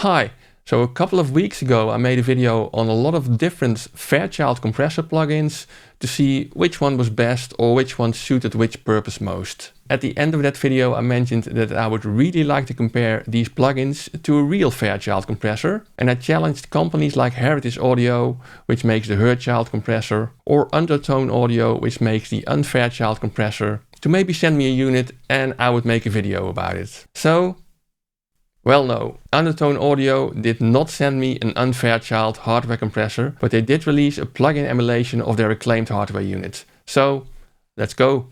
Hi, so a couple of weeks ago I made a video on a lot of different Fairchild compressor plugins to see which one was best or which one suited which purpose most. At the end of that video I mentioned that I would really like to compare these plugins to a real Fairchild compressor, and I challenged companies like Heritage Audio, which makes the Fairchild compressor, or Undertone Audio, which makes the Unfairchild compressor, to maybe send me a unit and I would make a video about it. So, well, no, Undertone Audio did not send me an Unfairchild hardware compressor, but they did release a plug-in emulation of their acclaimed hardware unit. So, let's go.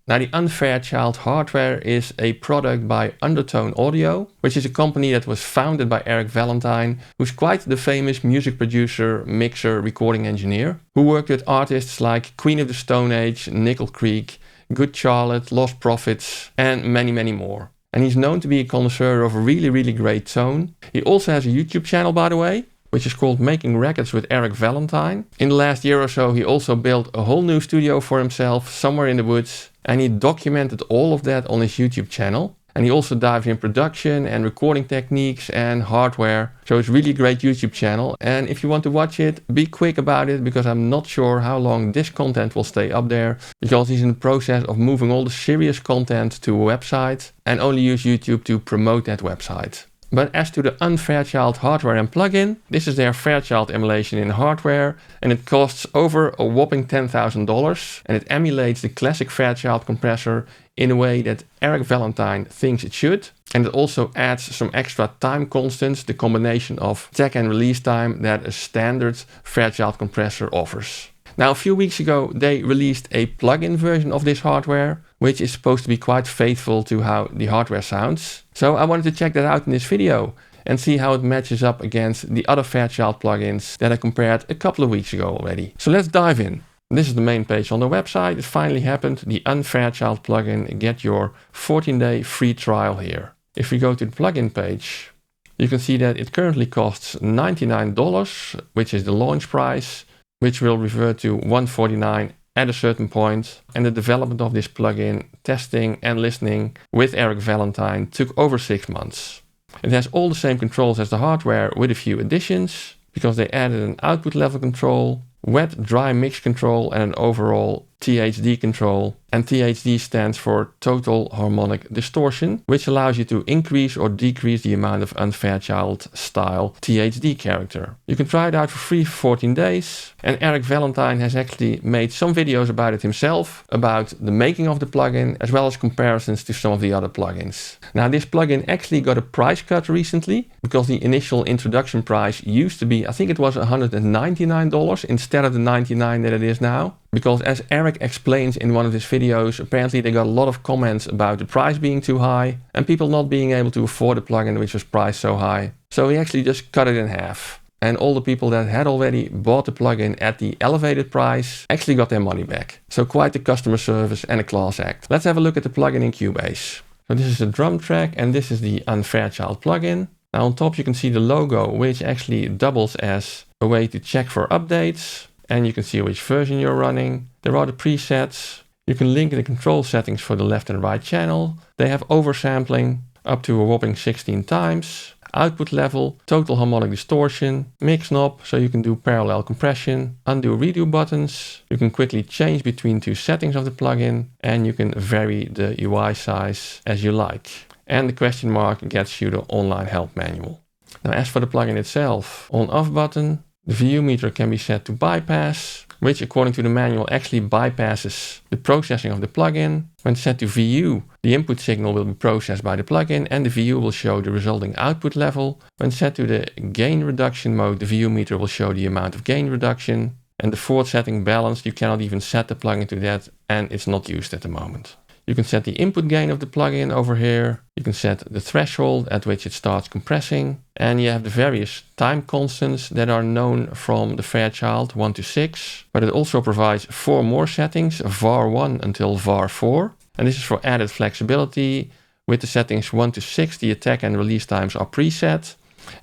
Now, the Unfairchild hardware is a product by Undertone Audio, which is a company that was founded by Eric Valentine, who's quite the famous music producer, mixer, recording engineer, who worked with artists like Queen of the Stone Age, Nickel Creek, Good Charlotte, Lost Prophets, and many, many more. And he's known to be a connoisseur of a really great tone. He also has a YouTube channel, by the way, which is called Making Records with Eric Valentine. In the last year or so, he also built a whole new studio for himself somewhere in the woods, and he documented all of that on his YouTube channel. And he also dives in production and recording techniques and hardware. So it's really a great YouTube channel. And if you want to watch it, be quick about it, because I'm not sure how long this content will stay up there, because he's in the process of moving all the serious content to a website and only use YouTube to promote that website. But as to the Unfairchild hardware and plugin, this is their Fairchild emulation in hardware, and it costs over a whopping $10,000, and it emulates the classic Fairchild compressor in a way that Eric Valentine thinks it should, and it also adds some extra time constants, the combination of attack and release time that a standard Fairchild compressor offers. Now, a few weeks ago they released a plug-in version of this hardware, which is supposed to be quite faithful to how the hardware sounds. So I wanted to check that out in this video and see how it matches up against the other Fairchild plugins that I compared a couple of weeks ago already. So let's dive in. This is the main page on the website. It finally happened, the Unfairchild plugin. Get your 14-day free trial here. If we go to the plugin page, you can see that it currently costs $99, which is the launch price, which will revert to $149 at a certain point. And the development of this plugin, testing and listening with Eric Valentine took over 6 months. It has all the same controls as the hardware with a few additions, because they added an output level control, wet dry mix control, and an overall THD control. And THD stands for total harmonic distortion, which allows you to increase or decrease the amount of Unfairchild style THD character. You can try it out for free for 14 days. And Eric Valentine has actually made some videos about it himself, about the making of the plugin, as well as comparisons to some of the other plugins. Now, this plugin actually got a price cut recently, because the initial introduction price used to be, I think it was $199 instead of the $99 that it is now. Because as Eric explains in one of his videos, apparently they got a lot of comments about the price being too high and people not being able to afford the plugin which was priced so high. So he actually just cut it in half. And all the people that had already bought the plugin at the elevated price actually got their money back. So quite a customer service and a class act. Let's have a look at the plugin in Cubase. So this is the drum track and this is the Unfairchild plugin. Now on top you can see the logo, which actually doubles as a way to check for updates. And you can see which version you're running. There are the presets. You can link the control settings for the left and right channel. They have oversampling up to a whopping 16 times. Output level, total harmonic distortion, mix knob, so you can do parallel compression, undo redo buttons. You can quickly change between two settings of the plugin, and you can vary the UI size as you like. And the question mark gets you the online help manual. Now, as for the plugin itself, on-off button, the VU meter can be set to bypass, which according to the manual actually bypasses the processing of the plugin. When set to VU, the input signal will be processed by the plugin and the VU will show the resulting output level. When set to the gain reduction mode, the VU meter will show the amount of gain reduction. And the forward setting balance, you cannot even set the plugin to that, and it's not used at the moment. You can set the input gain of the plugin over here. You can set the threshold at which it starts compressing. And you have the various time constants that are known from the Fairchild 1 to 6. But it also provides 4 more settings, var1 until var4. And this is for added flexibility. With the settings 1 to 6, the attack and release times are preset.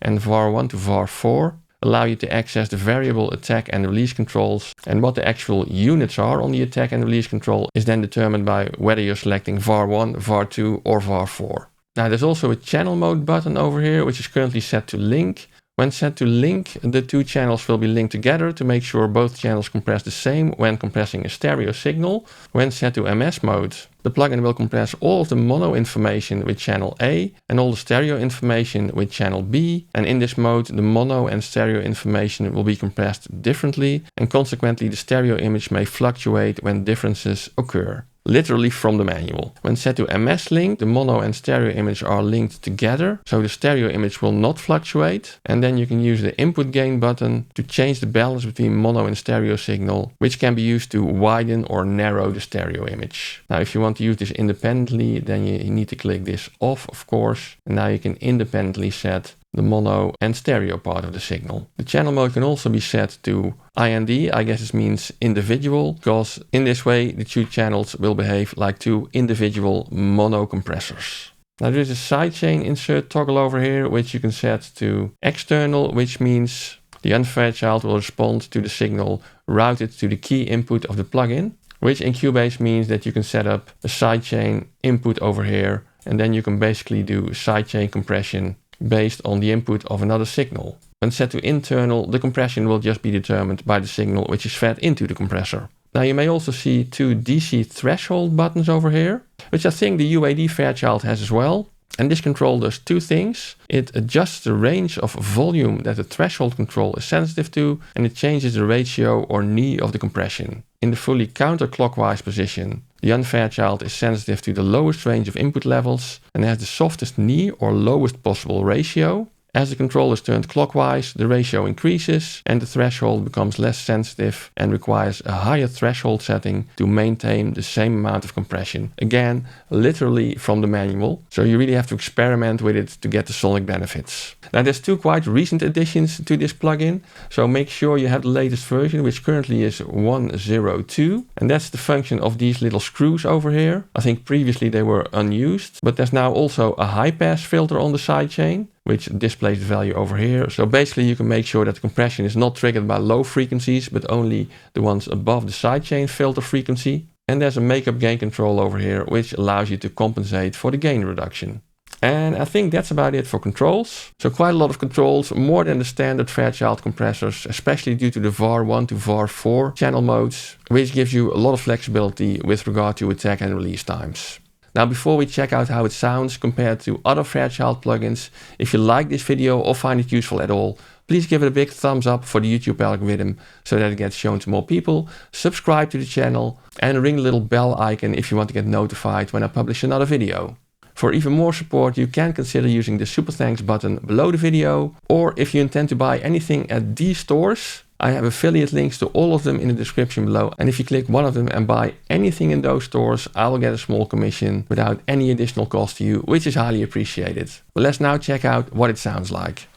And var1 to var4 allow you to access the variable attack and release controls, and what the actual units are on the attack and release control is then determined by whether you're selecting VAR1, VAR2 or VAR4. Now there's also a channel mode button over here, which is currently set to link. When set to link, the two channels will be linked together to make sure both channels compress the same when compressing a stereo signal. When set to MS mode, the plugin will compress all of the mono information with channel A and all the stereo information with channel B. And in this mode, the mono and stereo information will be compressed differently, and consequently the stereo image may fluctuate when differences occur. Literally from the manual. When set to MS link, the mono and stereo image are linked together, so the stereo image will not fluctuate. And then you can use the input gain button to change the balance between mono and stereo signal, which can be used to widen or narrow the stereo image. Now if you want to use this independently, then you need to click this off, of course. And now you can independently set the mono and stereo part of the signal. The channel mode can also be set to IND, I guess this means individual, because in this way the two channels will behave like two individual mono compressors. Now there is a sidechain insert toggle over here, which you can set to external, which means the Unfairchild will respond to the signal routed to the key input of the plugin, which in Cubase means that you can set up a sidechain input over here, and then you can basically do sidechain compression based on the input of another signal. When set to internal, the compression will just be determined by the signal which is fed into the compressor. Now you may also see two DC threshold buttons over here, which I think the UAD Fairchild has as well. And this control does two things. It adjusts the range of volume that the threshold control is sensitive to, and it changes the ratio or knee of the compression. In the fully counterclockwise position, the Unfairchild is sensitive to the lowest range of input levels and has the softest knee or lowest possible ratio. As the control is turned clockwise, the ratio increases and the threshold becomes less sensitive and requires a higher threshold setting to maintain the same amount of compression. Again, literally from the manual, so you really have to experiment with it to get the sonic benefits. Now there's two quite recent additions to this plugin, so make sure you have the latest version, which currently is 1.02, and that's the function of these little screws over here. I think previously they were unused, but there's now also a high pass filter on the sidechain, which displays the value over here. So basically you can make sure that the compression is not triggered by low frequencies, but only the ones above the sidechain filter frequency. And there's a makeup gain control over here, which allows you to compensate for the gain reduction. And I think that's about it for controls. So quite a lot of controls, more than the standard Fairchild compressors, especially due to the VAR1 to VAR4 channel modes, which gives you a lot of flexibility with regard to attack and release times. Now before we check out how it sounds compared to other Fairchild plugins, if you like this video or find it useful at all, please give it a big thumbs up for the YouTube algorithm so that it gets shown to more people, subscribe to the channel and ring the little bell icon if you want to get notified when I publish another video. For even more support, you can consider using the super thanks button below the video, or if you intend to buy anything at these stores, I have affiliate links to all of them in the description below, and if you click one of them and buy anything in those stores, I will get a small commission without any additional cost to you, which is highly appreciated. But let's now check out what it sounds like.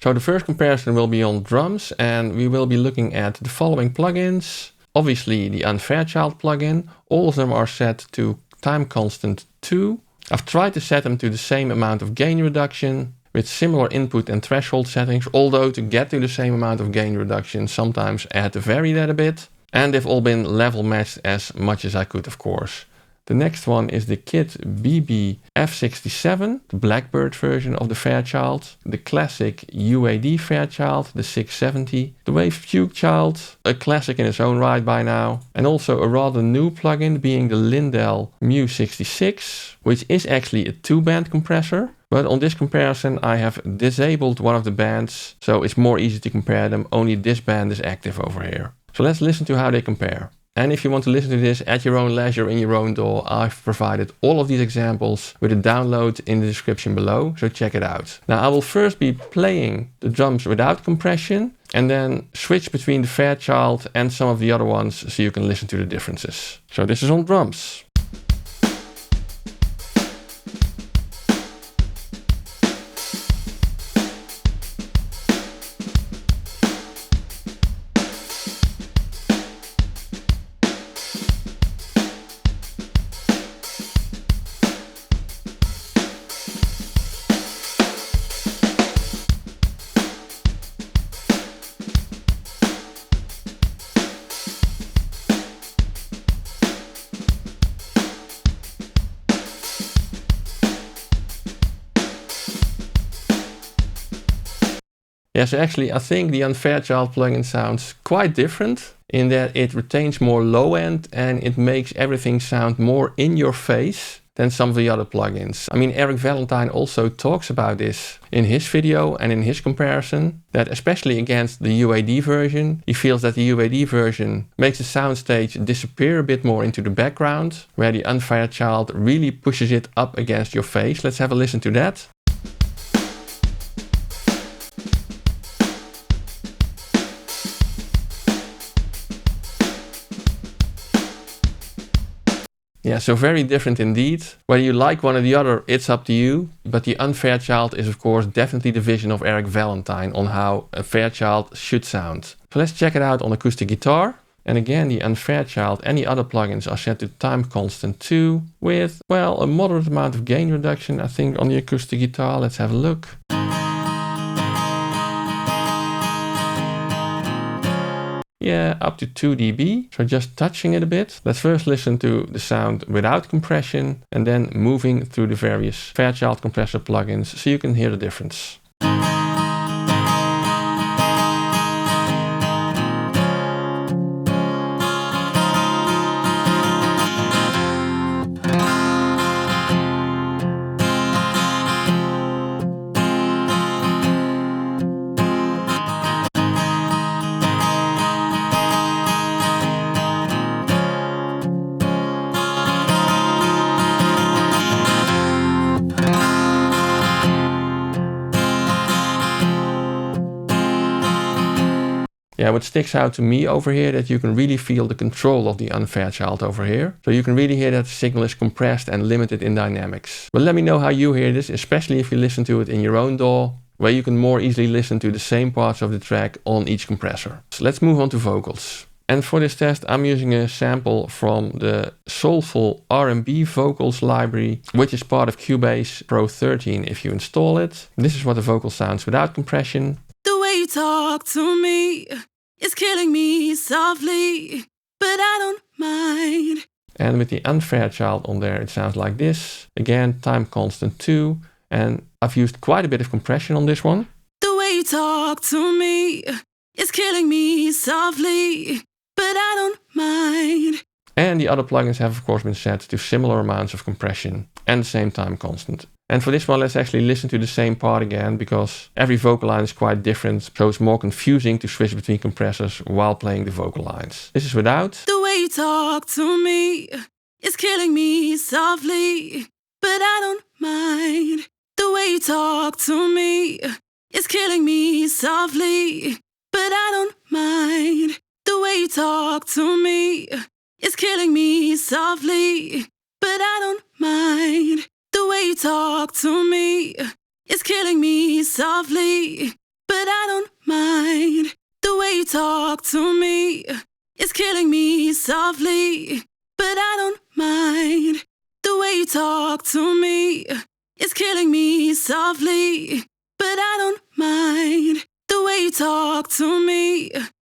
So the first comparison will be on drums, and we will be looking at the following plugins. Obviously the Unfairchild plugin, all of them are set to time constant 2. I've tried to set them to the same amount of gain reduction, with similar input and threshold settings, although to get to the same amount of gain reduction, sometimes I had to vary that a bit. And they've all been level matched as much as I could, of course. The next one is the Kit BB F67, the Blackbird version of the Fairchild, the classic UAD Fairchild, the 670, the Wave Fukechild, a classic in its own right by now, and also a rather new plugin being the Lindell Mu66, which is actually a 2-band compressor. But on this comparison I have disabled one of the bands, so it's more easy to compare them, only this band is active over here. So let's listen to how they compare. And if you want to listen to this at your own leisure in your own DAW, I've provided all of these examples with a download in the description below, so check it out. Now I will first be playing the drums without compression, and then switch between the Fairchild and some of the other ones so you can listen to the differences. So this is on drums. Yeah, so actually I think the Unfairchild plugin sounds quite different in that it retains more low end and it makes everything sound more in your face than some of the other plugins. I mean, Eric Valentine also talks about this in his video and in his comparison, that especially against the UAD version, he feels that the UAD version makes the soundstage disappear a bit more into the background, where the Unfairchild really pushes it up against your face. Let's have a listen to that. Yeah, so very different indeed. Whether you like one or the other, it's up to you. But the Unfairchild is of course definitely the vision of Eric Valentine on how a Fairchild should sound. So let's check it out on acoustic guitar. And again, the Unfairchild and the other plugins are set to time constant 2 with, well, a moderate amount of gain reduction, I think, on the acoustic guitar. Let's have a look. Yeah, up to 2 dB, so just touching it a bit. Let's first listen to the sound without compression and then moving through the various Fairchild compressor plugins so you can hear the difference. Yeah, what sticks out to me over here that you can really feel the control of the Unfairchild over here. So you can really hear that the signal is compressed and limited in dynamics. But let me know how you hear this, especially if you listen to it in your own DAW, where you can more easily listen to the same parts of the track on each compressor. So let's move on to vocals. And for this test, I'm using a sample from the Soulful R&B Vocals library, which is part of Cubase Pro 13 if you install it. This is what the vocal sounds without compression. The way you talk to me is killing me softly, but I don't mind. And with the Unfairchild on there, it sounds like this. Again, time constant 2. And I've used quite a bit of compression on this one. The way you talk to me is killing me softly, but I don't mind. And the other plugins have of course been set to similar amounts of compression and the same time constant. And for this one, let's actually listen to the same part again, because every vocal line is quite different, so it's more confusing to switch between compressors while playing the vocal lines. This is without. The way you talk to me is killing me softly, but I don't mind. The way you talk to me is killing me softly, but I don't mind. The way you talk to me is killing me softly, but I don't mind. The way you talk to me is killing me softly, but I don't mind. The way you talk to me is killing me softly, but I don't mind. The way you talk to me is killing me softly, but I don't mind. The way you talk to me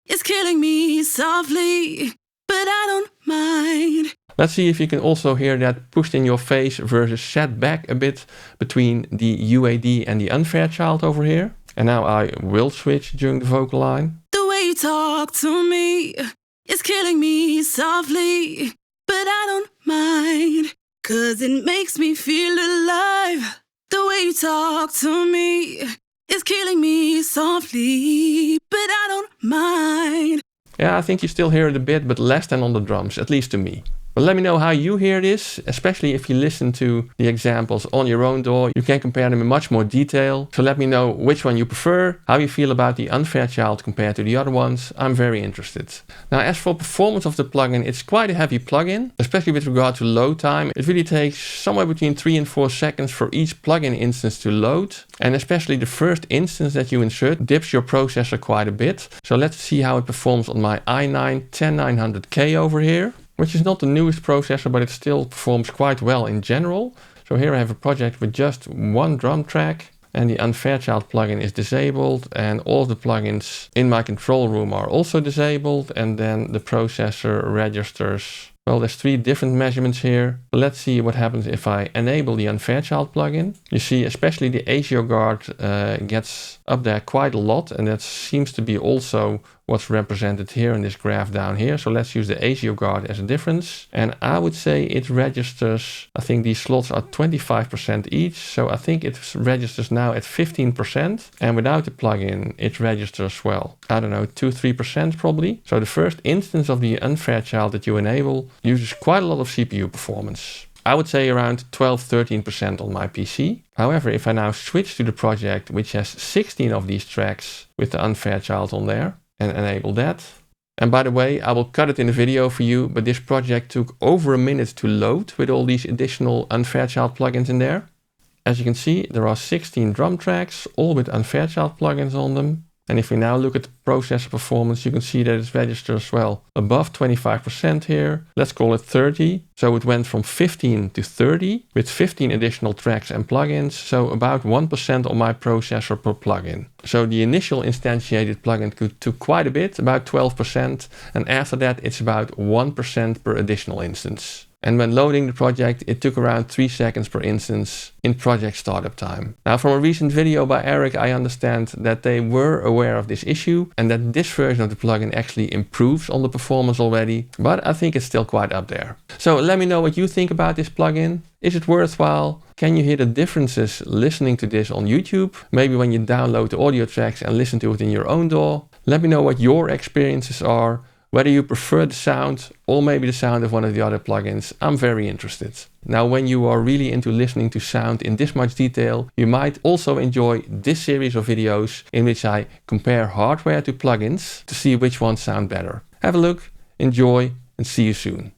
is killing me softly, but I don't mind. Let's see if you can also hear that pushed in your face versus set back a bit between the UAD and the Unfairchild over here. And now I will switch during the vocal line. The way you talk to me is killing me softly, but I don't mind, 'cause it makes me feel alive. The way you talk to me is killing me softly, but I don't mind. Yeah, I think you still hear it a bit, but less than on the drums, at least to me. But let me know how you hear this, especially if you listen to the examples on your own DAW. You can compare them in much more detail. So let me know which one you prefer, how you feel about the Unfairchild compared to the other ones. I'm very interested. Now, as for performance of the plugin, it's quite a heavy plugin, especially with regard to load time. It really takes somewhere between 3 and 4 seconds for each plugin instance to load. And especially the first instance that you insert dips your processor quite a bit. So let's see how it performs on my i9 10900K over here, which is not the newest processor, but it still performs quite well in general. So here I have a project with just one drum track, and the Unfairchild plugin is disabled, and all of the plugins in my control room are also disabled, and then the processor registers Well, there's 3 different measurements here. Let's see what happens if I enable the Unfairchild plugin. You see, especially the ASIO guard gets up there quite a lot, and that seems to be also what's represented here in this graph down here. So let's use the ASIO guard as a difference. And I would say it registers, I think these slots are 25% each. So I think it registers now at 15%. And without the plugin, it registers, well, I don't know, 2-3% probably. So the first instance of the Unfairchild that you enable uses quite a lot of CPU performance. I would say around 12-13% on my PC. However, if I now switch to the project, which has 16 of these tracks with the Unfairchild on there, and enable that. And by the way, I will cut it in the video for you, but this project took over a minute to load with all these additional Unfairchild plugins in there. As you can see, there are 16 drum tracks, all with Unfairchild plugins on them. And if we now look at the processor performance, you can see that it registers, well, above 25% here. Let's call it 30. So it went from 15 to 30 with 15 additional tracks and plugins. So about 1% on my processor per plugin. So the initial instantiated plugin took quite a bit, about 12%. And after that, it's about 1% per additional instance. And when loading the project, it took around 3 seconds per instance in project startup time. Now, from a recent video by Eric, I understand that they were aware of this issue and that this version of the plugin actually improves on the performance already, but I think it's still quite up there. So let me know what you think about this plugin. Is it worthwhile? Can you hear the differences listening to this on YouTube? Maybe when you download the audio tracks and listen to it in your own DAW. Let me know what your experiences are. Whether you prefer the sound or maybe the sound of one of the other plugins, I'm very interested. Now, when you are really into listening to sound in this much detail, you might also enjoy this series of videos in which I compare hardware to plugins to see which ones sound better. Have a look, enjoy, and see you soon.